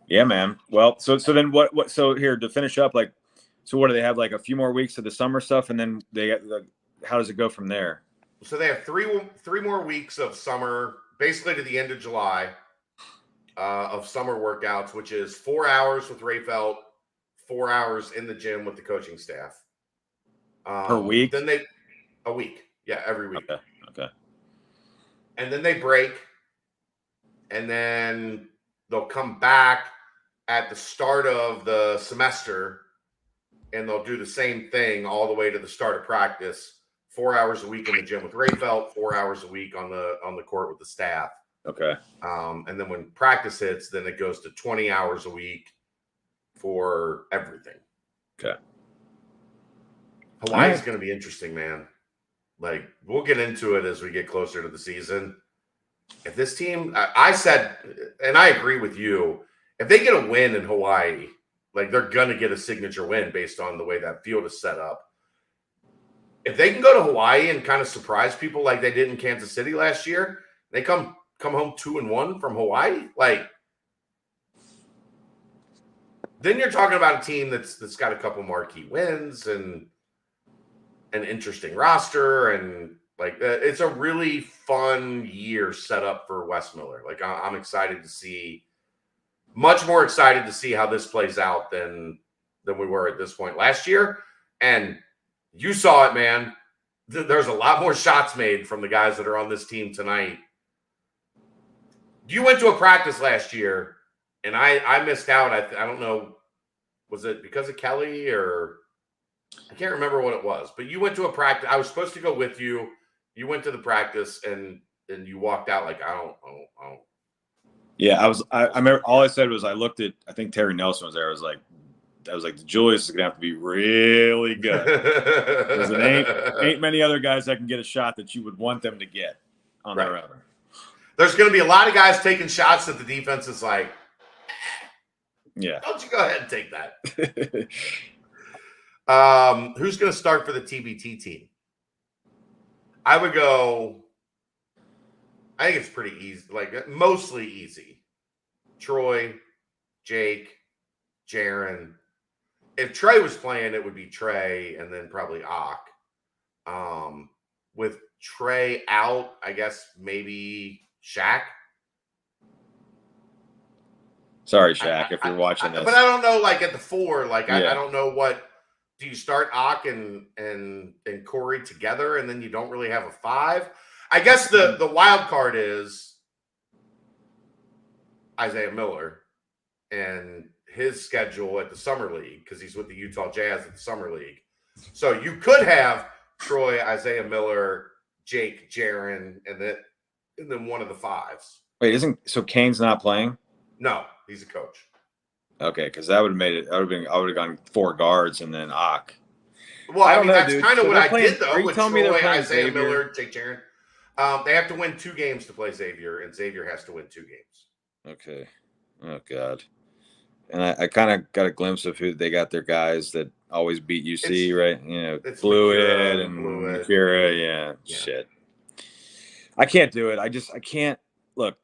Yeah, man. Well, so then what? So here to finish up, like, so what do they have? Like a few more weeks of the summer stuff, and then how does it go from there? So they have three more weeks of summer, basically to the end of July, of summer workouts, which is 4 hours with Ray Felt, 4 hours in the gym with the coaching staff. Per week? Then a week. Yeah, every week. Okay. And then they break, and then they'll come back at the start of the semester, and they'll do the same thing all the way to the start of practice. 4 hours a week in the gym with Ray Felt, 4 hours a week on the court with the staff. Okay. And then when practice hits, then it goes to 20 hours a week for everything. Okay. Hawaii's going to be interesting, man. Like, we'll get into it as we get closer to the season. If this team, I said, and I agree with you, if they get a win in Hawaii, like they're going to get a signature win based on the way that field is set up. If they can go to Hawaii and kind of surprise people like they did in Kansas City last year, they come home 2-1 from Hawaii, like, then you're talking about a team that's got a couple marquee wins and an interesting roster, and like it's a really fun year set up for Wes Miller. Like I'm excited to see, much more excited to see how this plays out than we were at this point last year. And You saw it, man. There's a lot more shots made from the guys that are on this team tonight. You went to a practice last year, and I missed out. I don't know, was it because of Kelly or I can't remember what it was, but you went to a practice. I was supposed to go with you. You went to the practice, and you walked out like, I don't. Yeah, I remember all I said was I looked at, I think Terry Nelson was there. I was like, Julius is going to have to be really good. Because it ain't many other guys that can get a shot that you would want them to get on their own. There's going to be a lot of guys taking shots that the defense is like, yeah. Don't you go ahead and take that. Who's going to start for the TBT team? I would go, I think it's pretty easy, like mostly easy. Troy, Jake, Jaron. If Trey was playing, it would be Trey and then probably Ak. With Trey out, I guess maybe Shaq. Sorry, Shaq, if you're watching this. But I don't know, like at the 4, like I don't know what. Do you start Ak and Corey together and then you don't really have a 5? I guess the wild card is Isaiah Miller and his schedule at the Summer League because he's with the Utah Jazz at the Summer League. So you could have Troy, Isaiah Miller, Jake, Jaron, and then one of the 5s. Wait, so Kane's not playing? No, he's a coach. Okay, because that would have made it. I would have gone 4 guards and then Ak. Well, I mean that's kind of what I did though with Troy, Isaiah Xavier? Miller, Jake, Jaron. They have to win 2 games to play Xavier, and Xavier has to win 2 games. Okay. Oh God. And I kind of got a glimpse of who they got their guys that always beat UC, right? You know, Fluid and Makura. Yeah, shit. I can't do it. I can't. Look,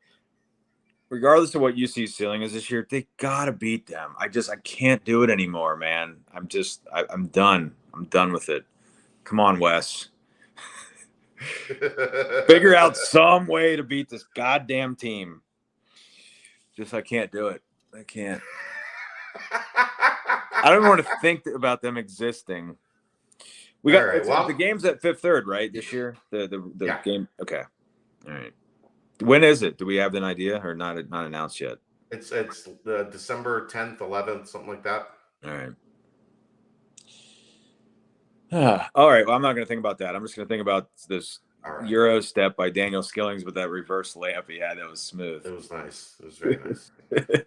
regardless of what UC's ceiling is this year, they got to beat them. I can't do it anymore, man. I'm done. I'm done with it. Come on, Wes. Figure out some way to beat this goddamn team. I can't do it. I can't. I don't want to think about them existing. We got the game's at Fifth Third, right? This year, the game. Okay, all right. When is it? Do we have an idea or not announced yet? It's the December 10th, 11th, something like that. All right. All right. Well, I'm not going to think about that. I'm just going to think about this Euro step by Daniel Skillings with that reverse layup he had. That was smooth. It was nice. It was very nice.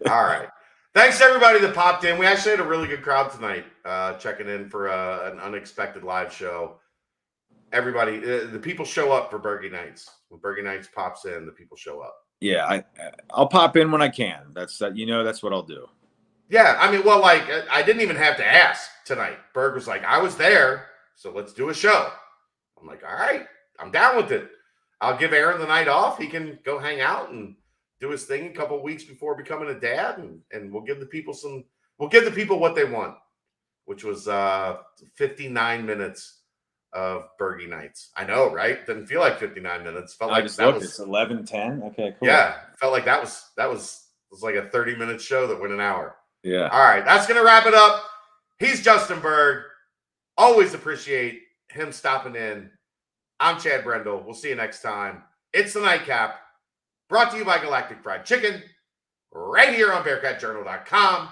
All right. Thanks to everybody that popped in. We actually had a really good crowd tonight checking in for an unexpected live show. Everybody, the people show up for Bergie Nights. When Bergie Nights pops in, the people show up. Yeah, I'll pop in when I can. That's what I'll do. Yeah, I mean, well, like I didn't even have to ask tonight. Berg was like, I was there, so let's do a show. I'm like, all right, I'm down with it. I'll give Aaron the night off. He can go hang out and do his thing a couple of weeks before becoming a dad, and we'll give the people what they want, which was 59 minutes of Bergie Nights. I know, right? Didn't feel like 59 minutes. Felt like it's 11:10. Okay, cool. Yeah, felt like that was like a 30-minute show that went an hour. Yeah. All right, that's gonna wrap it up. He's Justin Berg. Always appreciate him stopping in. I'm Chad Brendel. We'll see you next time. It's the Nightcap, brought to you by Galactic Fried Chicken, right here on BearcatJournal.com.